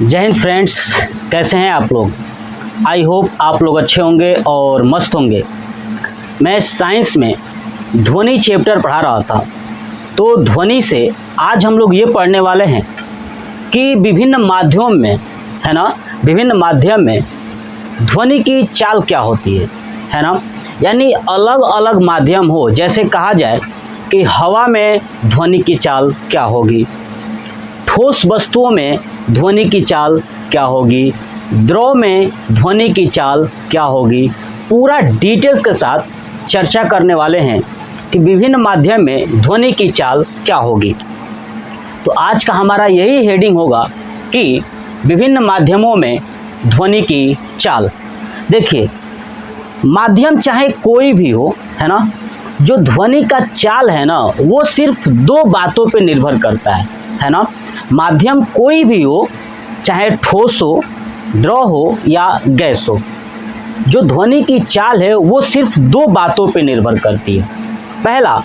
जय हिंद फ्रेंड्स, कैसे हैं आप लोग। आई होप आप लोग अच्छे होंगे और मस्त होंगे। मैं साइंस में ध्वनि चैप्टर पढ़ा रहा था, तो ध्वनि से आज हम लोग ये पढ़ने वाले हैं कि विभिन्न माध्यम में, है ना, विभिन्न माध्यम में ध्वनि की चाल क्या होती है ना। यानी अलग अलग माध्यम हो, जैसे कहा जाए कि हवा में ध्वनि की चाल क्या होगी, ठोस वस्तुओं में ध्वनि की चाल क्या होगी, द्रव में ध्वनि की चाल क्या होगी, पूरा डिटेल्स के साथ चर्चा करने वाले हैं कि विभिन्न माध्यम में ध्वनि की चाल क्या होगी। तो आज का हमारा यही हेडिंग होगा कि विभिन्न माध्यमों में ध्वनि की चाल। देखिए, माध्यम चाहे कोई भी हो, है ना, जो ध्वनि का चाल है ना, वो सिर्फ दो बातों पे निर्भर करता है ना। माध्यम कोई भी हो, चाहे ठोस हो, द्रव हो या गैस हो, जो ध्वनि की चाल है वो सिर्फ दो बातों पे निर्भर करती है। पहला,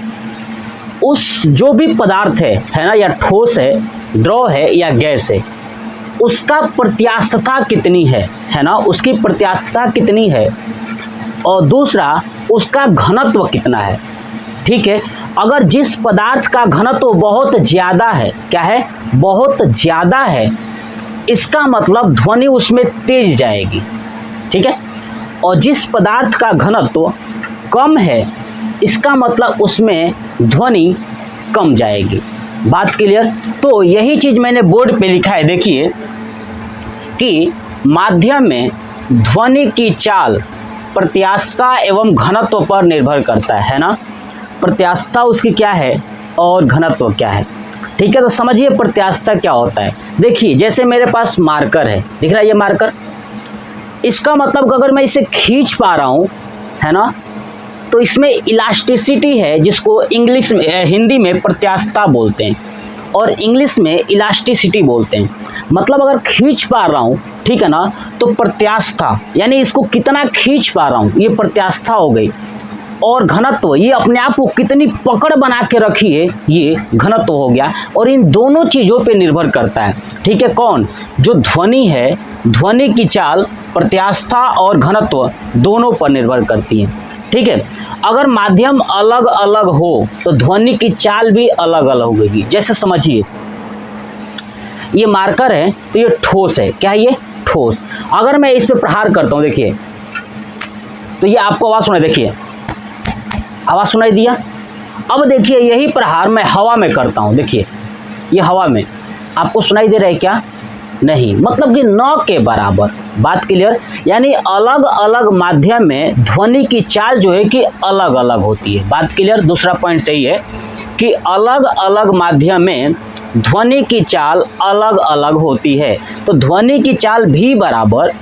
उस जो भी पदार्थ है ना, या ठोस है, द्रव है या गैस है, उसका प्रत्यास्थता कितनी है ना, उसकी प्रत्यास्थता कितनी है। और दूसरा, उसका घनत्व कितना है। ठीक है, अगर जिस पदार्थ का घनत्व बहुत ज़्यादा है, क्या है, बहुत ज़्यादा है, इसका मतलब ध्वनि उसमें तेज जाएगी। ठीक है, और जिस पदार्थ का घनत्व कम है, इसका मतलब उसमें ध्वनि कम जाएगी। बात क्लियर। तो यही चीज़ मैंने बोर्ड पे लिखा है, देखिए कि माध्यम में ध्वनि की चाल प्रत्यास्थता एवं घनत्व पर निर्भर करता है ना। प्रत्यास्थता उसकी क्या है और घनत्व क्या है। ठीक है, तो समझिए प्रत्यास्थता क्या होता है। देखिए, जैसे मेरे पास मार्कर है, दिख रहा है ये मार्कर, इसका मतलब अगर मैं इसे खींच पा रहा हूँ, है ना, तो इसमें इलास्टिसिटी है, जिसको इंग्लिश में, हिंदी में प्रत्यास्थता बोलते हैं और इंग्लिश में इलास्टिसिटी बोलते हैं। मतलब अगर खींच पा रहा हूँ, ठीक है ना, तो प्रत्यास्थता, यानी इसको कितना खींच पा रहा हूँ, ये प्रत्यास्थता हो गई। और घनत्व, ये अपने आप को कितनी पकड़ बना के रखी है, ये घनत्व हो गया। और इन दोनों चीज़ों पे निर्भर करता है। ठीक है, कौन, जो ध्वनि है, ध्वनि की चाल प्रत्यास्थता और घनत्व दोनों पर निर्भर करती है। ठीक है, अगर माध्यम अलग अलग हो तो ध्वनि की चाल भी अलग अलग होगी। जैसे समझिए, ये मार्कर है तो ये ठोस है, क्या है ये, ठोस। अगर मैं इस पे प्रहार करता हूँ, देखिए, तो ये आपको आवाज़ सुनाई, देखिए आवाज़ सुनाई दिया। अब देखिए, यही प्रहार मैं हवा में करता हूँ, देखिए ये हवा में, आपको सुनाई दे रहा है क्या, नहीं, मतलब कि न के बराबर। बात क्लियर। यानी अलग अलग माध्यम में ध्वनि की चाल जो है कि अलग अलग होती है। बात क्लियर। दूसरा पॉइंट सही है कि अलग अलग माध्यम में ध्वनि की चाल अलग अलग होती है। तो ध्वनि की चाल भी बराबर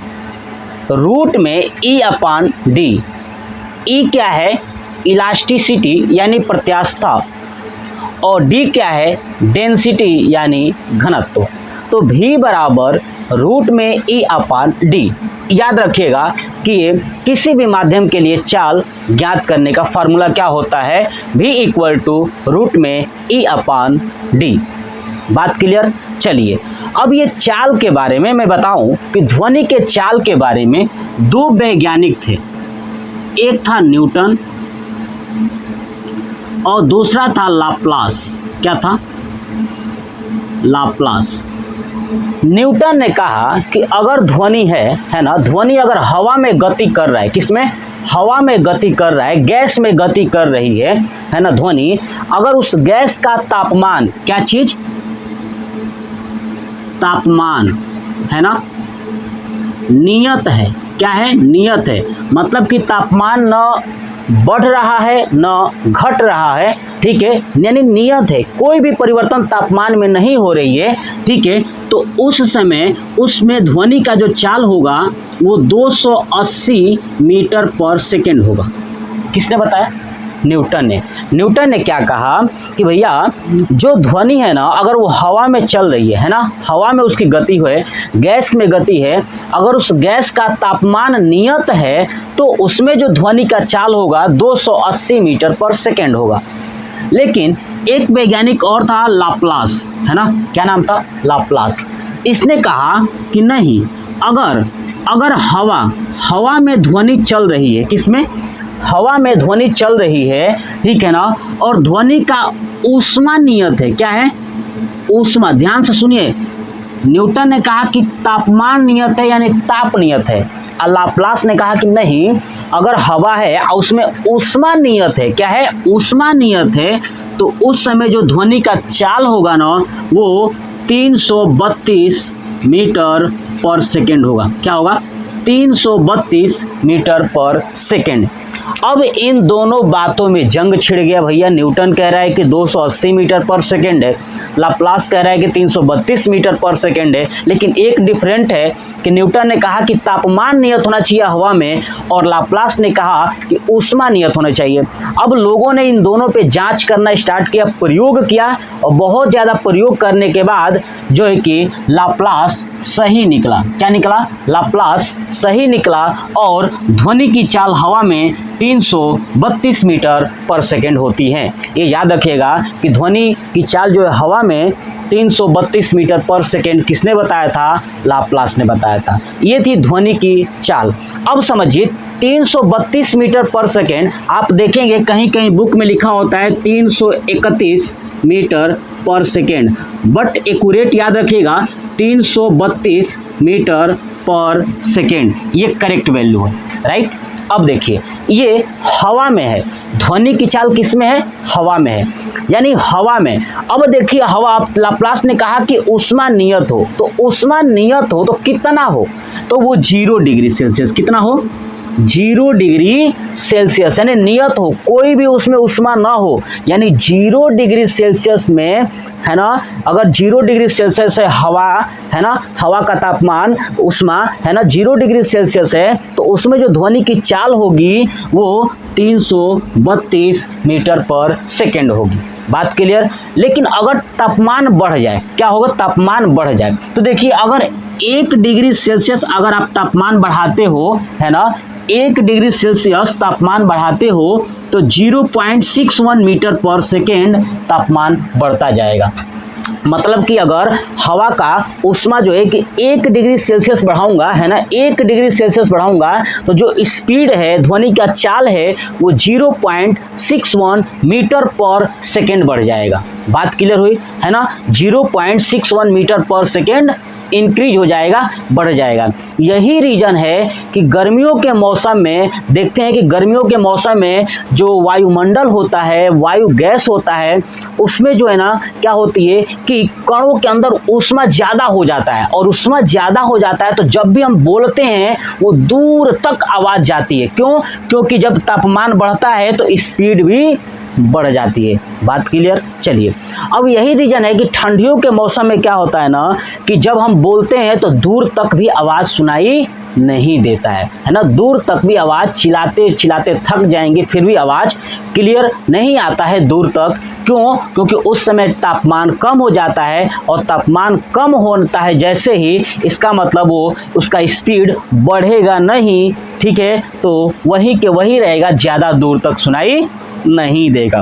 रूट में E/D। E क्या है, इलास्टिसिटी यानी प्रत्यास्थता, और D क्या है, डेंसिटी यानी घनत्व। तो V बराबर रूट में E/D। याद रखिएगा कि किसी भी माध्यम के लिए चाल ज्ञात करने का फार्मूला क्या होता है, V = रूट में E/D। बात क्लियर। चलिए, अब ये चाल के बारे में मैं बताऊं कि ध्वनि के चाल के बारे में दो वैज्ञानिक थे। एक था न्यूटन और दूसरा था लाप्लास। क्या था, लाप्लास। न्यूटन ने कहा कि अगर ध्वनि है ना, ध्वनि अगर हवा में गति कर रहा है, किसमें, हवा में गति कर रहा है, गैस में गति कर रही है ना ध्वनि, अगर उस गैस का तापमान, क्या चीज, तापमान, है ना, नियत है, क्या है, नियत है, मतलब कि तापमान न बढ़ रहा है न घट रहा है। ठीक है, यानी नियत है, कोई भी परिवर्तन तापमान में नहीं हो रही है। ठीक है, तो उस समय उसमें ध्वनि का जो चाल होगा वो 280 मीटर पर सेकेंड होगा। किसने बताया, न्यूटन ने क्या कहा कि भैया जो ध्वनि है ना, अगर वो हवा में चल रही है ना, हवा में उसकी गति है, गैस में गति है, अगर उस गैस का तापमान नियत है तो उसमें जो ध्वनि का चाल होगा 280 मीटर पर सेकेंड होगा। लेकिन एक वैज्ञानिक और था, लाप्लास, है ना, क्या नाम था, लाप्लास। इसने कहा कि नहीं, अगर हवा में ध्वनि चल रही है, किसमें? हवा में ध्वनि चल रही है, ठीक है ना, और ध्वनि का ऊष्मा नियत है, क्या है? ऊष्मा। ध्यान से सुनिए, न्यूटन ने कहा कि तापमान नियत है यानी ताप नियत है, और लाप्लास ने कहा कि नहीं, अगर हवा है और उसमें ऊष्मा नियत है, क्या है? ऊष्मा नियत है, तो उस समय जो ध्वनि का चाल होगा ना वो 332 मीटर पर सेकेंड होगा। क्या होगा? 332 मीटर पर सेकेंड। अब इन दोनों बातों में जंग छिड़ गया भैया। न्यूटन कह रहा है कि 280 मीटर पर सेकेंड है, लाप्लास कह रहा है कि 332 मीटर पर सेकेंड है, लेकिन एक डिफरेंट है कि न्यूटन ने कहा कि तापमान नियत होना चाहिए हवा में, और लाप्लास ने कहा कि ऊष्मा नियत होना चाहिए। अब लोगों ने इन दोनों पे जांच करना स्टार्ट किया, प्रयोग किया, और बहुत ज़्यादा प्रयोग करने के बाद जो है कि लाप्लास सही निकला। क्या निकला? लाप्लास सही निकला, और ध्वनि की चाल हवा में 332 मीटर पर सेकेंड होती है। ये याद रखिएगा कि ध्वनि की चाल जो है हवा में 332 मीटर पर सेकेंड किसने बताया था? लाप्लास ने बताया था। ये थी ध्वनि की चाल। अब समझिए 332 मीटर पर सेकेंड, आप देखेंगे कहीं कहीं बुक में लिखा होता है 331 मीटर पर सेकेंड, बट एक्यूरेट याद रखिएगा 332 मीटर पर सेकेंड, ये करेक्ट वैल्यू है, राइट। अब देखिए ये हवा में है, ध्वनि की चाल किस में है? हवा में है, यानी हवा में। अब देखिए हवा, लाप्लास ने कहा कि ऊष्मा नियत हो, तो ऊष्मा नियत हो तो कितना हो? तो वो 0 डिग्री सेल्सियस। कितना हो? 0 डिग्री सेल्सियस, यानी नियत हो, कोई भी उसमें ऊष्मा ना हो, यानी 0 डिग्री सेल्सियस में, है ना, अगर 0 डिग्री सेल्सियस है हवा, है ना, हवा का तापमान, ऊष्मा, है ना, 0 डिग्री सेल्सियस है, तो उसमें जो ध्वनि की चाल होगी वो 332 मीटर पर सेकेंड होगी। बात क्लियर? लेकिन अगर तापमान बढ़ जाए, क्या होगा? तापमान बढ़ जाए, तो देखिए अगर 1 डिग्री सेल्सियस अगर आप तापमान बढ़ाते हो, है ना, 1 डिग्री सेल्सियस तापमान बढ़ाते हो तो 0.61 मीटर पर सेकेंड तापमान बढ़ता जाएगा। मतलब कि अगर हवा का ऊष्मा जो है कि 1 डिग्री सेल्सियस बढ़ाऊंगा, है ना, 1 डिग्री सेल्सियस बढ़ाऊंगा, तो जो स्पीड है, ध्वनि का चाल है, वो 0.61 मीटर पर सेकेंड बढ़ जाएगा। बात क्लियर हुई, है ना? 0.61 मीटर पर सेकेंड इंक्रीज हो जाएगा, बढ़ जाएगा। यही रीजन है कि गर्मियों के मौसम में देखते हैं कि गर्मियों के मौसम में जो वायुमंडल होता है, वायु गैस होता है, उसमें जो है ना क्या होती है कि कणों के अंदर ऊष्मा ज़्यादा हो जाता है, और ऊष्मा ज़्यादा हो जाता है तो जब भी हम बोलते हैं वो दूर तक आवाज़ जाती है। क्यों? क्योंकि जब तापमान बढ़ता है तो स्पीड भी बढ़ जाती है। बात क्लियर? चलिए, अब यही रीजन है कि ठंडियों के मौसम में क्या होता है ना कि जब हम बोलते हैं तो दूर तक भी आवाज़ सुनाई नहीं देता है ना, दूर तक भी आवाज़, चिल्लाते चिल्लाते थक जाएंगे फिर भी आवाज़ क्लियर नहीं आता है दूर तक। क्यों? क्योंकि उस समय तापमान कम हो जाता है, और तापमान कम होता है जैसे ही, इसका मतलब वो उसका स्पीड बढ़ेगा नहीं, ठीक है, तो वही के वही रहेगा, ज़्यादा दूर तक सुनाई नहीं देगा।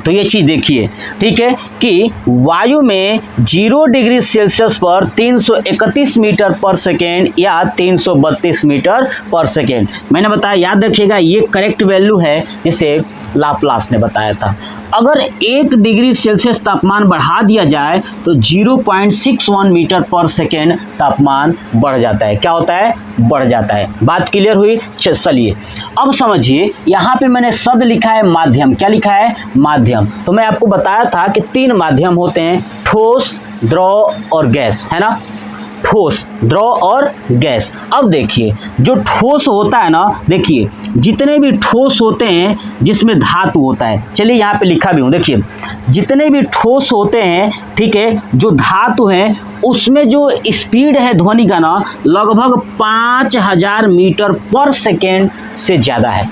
तो ये चीज़ देखिए, ठीक है, कि वायु में 0 डिग्री सेल्सियस पर 331 मीटर पर सेकेंड या 332 मीटर पर सेकेंड, मैंने बताया, याद रखिएगा ये करेक्ट वैल्यू है जिसे लाप्लास ने बताया था। अगर 1 डिग्री सेल्सियस तापमान बढ़ा दिया जाए तो 0.61 मीटर पर सेकेंड तापमान बढ़ जाता है। क्या होता है? बढ़ जाता है। बात क्लियर हुई? चलिए अब समझिए, यहाँ पे मैंने शब्द लिखा है माध्यम। क्या लिखा है? माध्यम। तो मैं आपको बताया था कि 3 माध्यम होते हैं, ठोस, द्रव और गैस, है ना, ठोस, द्रव और गैस। अब देखिए जो ठोस होता है ना, देखिए जितने भी ठोस होते हैं जिसमें धातु होता है, चलिए यहाँ पे लिखा भी हूँ, देखिए जितने भी ठोस होते हैं, ठीक है, जो धातु हैं उसमें जो स्पीड है ध्वनि का ना लगभग 5000 मीटर पर सेकेंड से ज़्यादा है।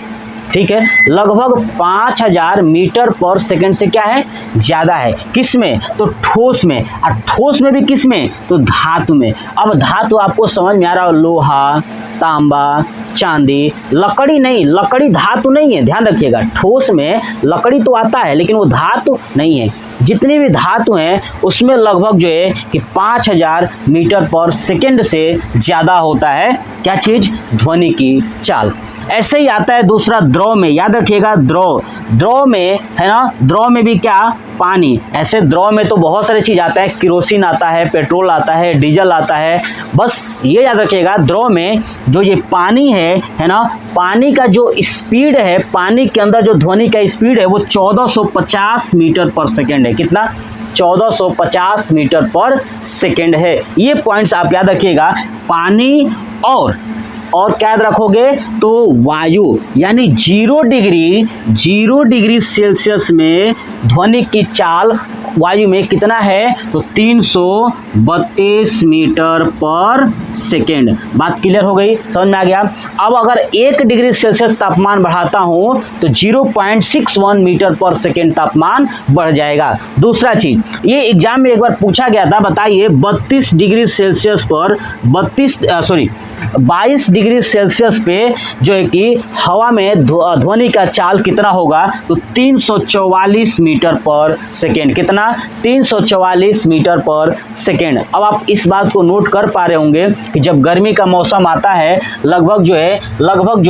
ठीक है, लगभग 5000 मीटर पर सेकंड से क्या है? ज़्यादा है। किस में? तो ठोस में। और ठोस में भी किस में? तो धातु में। अब धातु आपको समझ में आ रहा हो, लोहा, तांबा, चांदी, लकड़ी नहीं, लकड़ी धातु नहीं है, ध्यान रखिएगा। ठोस में लकड़ी तो आता है लेकिन वो धातु नहीं है। जितनी भी धातु हैं उसमें लगभग जो है कि 5000 मीटर पर सेकेंड से ज़्यादा होता है क्या चीज़, ध्वनि की चाल। ऐसे ही आता है दूसरा द्रव में, याद रखिएगा द्रव में है ना, द्रव में भी क्या, पानी। ऐसे द्रव में तो बहुत सारी चीज़ आता है, केरोसिन आता है, पेट्रोल आता है, डीजल आता है। बस ये याद रखिएगा द्रव में जो ये पानी है ना, पानी का जो स्पीड है, पानी के अंदर जो ध्वनि का स्पीड है वो 1450 मीटर पर सेकेंड है। कितना, 1450 मीटर पर सेकेंड है। ये पॉइंट्स आप याद रखिएगा। पानी और क्या याद रखोगे, तो वायु, यानी 0 डिग्री सेल्सियस में ध्वनि की चाल वायु में कितना है, तो 332 मीटर पर सेकेंड। बात क्लियर हो गई, समझ में आ गया। अब अगर 1 डिग्री सेल्सियस तापमान बढ़ाता हूं तो 0.61 मीटर पर सेकेंड तापमान बढ़ जाएगा। दूसरा चीज, ये एग्जाम में एक बार पूछा गया था, बताइए 32 डिग्री सेल्सियस पर 22 डिग्री सेल्सियस पे जो है कि हवा में ध्वनि का चाल कितना होगा, तो 344 मीटर पर सेकेंड। कितना, 344 मीटर पर सेकेंड। अब आप इस बात को नोट कर पा रहे होंगे कि जब गर्मी का मौसम आता है लगभग जो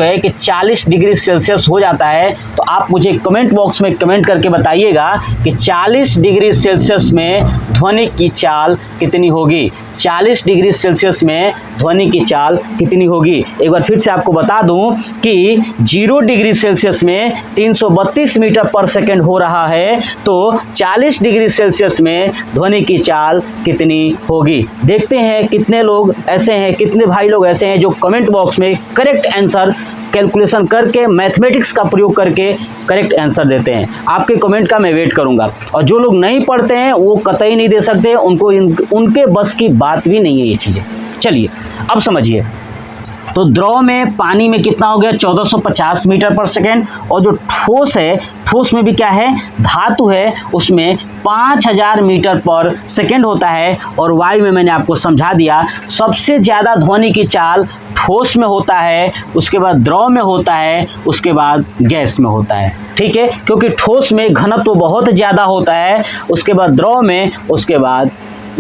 है कि 40 डिग्री सेल्सियस हो जाता है, तो आप मुझे कमेंट बॉक्स में कमेंट करके बताइएगा कि 40 डिग्री सेल्सियस में ध्वनि की चाल कितनी होगी। 40 डिग्री सेल्सियस में ध्वनि की चाल कितनी होगी। एक बार फिर से आपको बता दूं कि 0 डिग्री सेल्सियस में 332 मीटर पर सेकेंड हो रहा है, तो 40 डिग्री सेल्सियस में ध्वनि की चाल कितनी होगी। देखते हैं कितने लोग ऐसे हैं, कितने भाई लोग ऐसे हैं जो कमेंट बॉक्स में करेक्ट आंसर कैलकुलेशन करके, मैथमेटिक्स का प्रयोग करके करेक्ट आंसर देते हैं। आपके कमेंट का मैं वेट करूंगा। और जो लोग नहीं पढ़ते हैं वो कतई नहीं दे सकते, उनके बस की बात भी नहीं है ये चीज़ें। चलिए अब समझिए, तो द्रव में, पानी में कितना हो गया, 1450 मीटर पर सेकेंड। और जो ठोस है, ठोस में भी क्या है, धातु है, उसमें 5000 मीटर पर सेकेंड होता है। और वायु में मैंने आपको समझा दिया, सबसे ज़्यादा ध्वनि की चाल ठोस में होता है, उसके बाद द्रव में होता है, उसके बाद गैस में होता है। ठीक है, क्योंकि ठोस में घनत्व तो बहुत ज़्यादा होता है, उसके बाद द्रव में, उसके बाद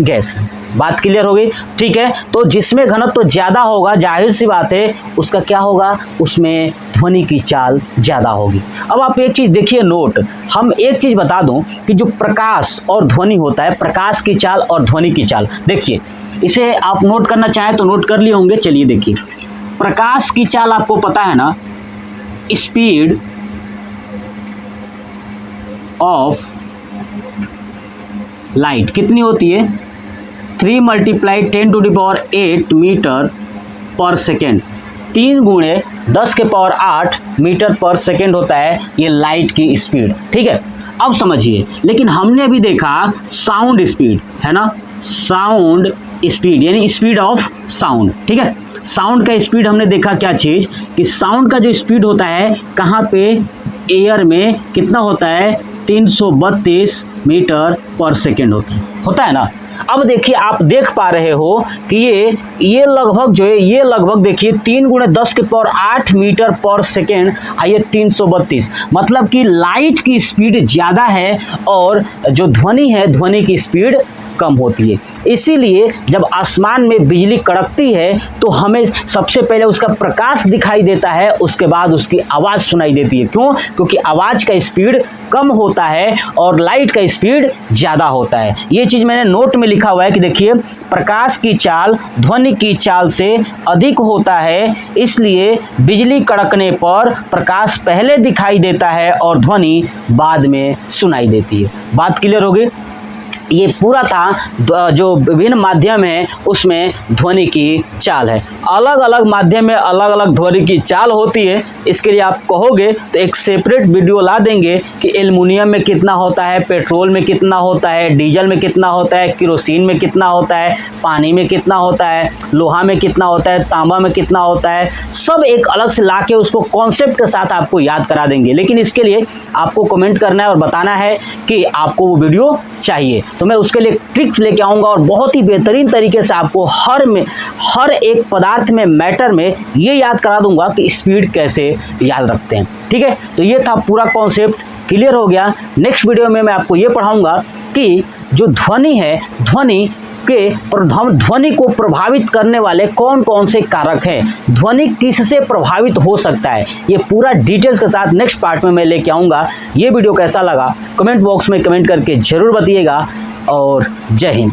गैस में। बात क्लियर हो गई, ठीक है। तो जिसमें घनत्व तो ज़्यादा होगा, जाहिर सी बात है उसका क्या होगा, उसमें ध्वनि की चाल ज़्यादा होगी। अब आप एक चीज़ देखिए, नोट, हम एक चीज़ बता दूं कि जो प्रकाश और ध्वनि होता है, प्रकाश की चाल और ध्वनि की चाल, देखिए इसे आप नोट करना चाहें तो नोट कर लिए होंगे। चलिए देखिए, प्रकाश की चाल आपको पता है ना, स्पीड ऑफ लाइट कितनी होती है, 3 × 10⁸ मीटर पर सेकेंड। 3 × 10⁸ मीटर पर सेकेंड होता है ये लाइट की स्पीड। ठीक है, अब समझिए, लेकिन हमने अभी देखा साउंड स्पीड, है ना, साउंड स्पीड यानी स्पीड ऑफ साउंड। ठीक है, साउंड का स्पीड हमने देखा क्या चीज़, कि साउंड का जो स्पीड होता है कहाँ पे, एयर में कितना होता है, 332 मीटर पर सेकेंड होता है ना। अब देखिए, आप देख पा रहे हो कि ये लगभग जो है, ये लगभग देखिए 3 × 10⁸ मीटर पर सेकेंड, आइए 332, मतलब कि लाइट की स्पीड ज़्यादा है और जो ध्वनि है, ध्वनि की स्पीड कम होती है। इसीलिए जब आसमान में बिजली कड़कती है तो हमें सबसे पहले उसका प्रकाश दिखाई देता है, उसके बाद उसकी आवाज़ सुनाई देती है। क्यों? क्योंकि आवाज़ का स्पीड कम होता है और लाइट का स्पीड ज़्यादा होता है। ये चीज़ मैंने नोट में लिखा हुआ है कि देखिए, प्रकाश की चाल ध्वनि की चाल से अधिक होता है, इसलिए बिजली कड़कने पर प्रकाश पहले दिखाई देता है और ध्वनि बाद में सुनाई देती है। बात क्लियर होगी? ये पूरा था जो विभिन्न माध्यम है उसमें ध्वनि की चाल है। अलग अलग माध्यम में अलग अलग ध्वनि की चाल होती है। इसके लिए आप कहोगे तो एक सेपरेट वीडियो ला देंगे कि एल्युमिनियम में कितना होता है, पेट्रोल में कितना होता है, डीजल में कितना होता है, केरोसिन में कितना होता है, पानी में कितना होता है, लोहा में कितना होता है, तांबा में कितना होता है, सब एक अलग से ला के उसको कॉन्सेप्ट के साथ आपको याद करा देंगे। लेकिन इसके लिए आपको कमेंट करना है और बताना है कि आपको वो वीडियो चाहिए, तो मैं उसके लिए ट्रिक्स लेके आऊँगा और बहुत ही बेहतरीन तरीके से आपको हर एक पदार्थ में, मैटर में ये याद करा दूंगा कि स्पीड कैसे याद रखते हैं। ठीक है, तो ये था पूरा कॉन्सेप्ट, क्लियर हो गया। नेक्स्ट वीडियो में मैं आपको ये पढ़ाऊंगा कि जो ध्वनि है, ध्वनि को प्रभावित करने वाले कौन कौन से कारक हैं, ध्वनि किससे प्रभावित हो सकता है, ये पूरा डिटेल्स के साथ नेक्स्ट पार्ट में मैं लेके आऊँगा। ये वीडियो कैसा लगा कमेंट बॉक्स में कमेंट करके ज़रूर बताइएगा और जय हिंद।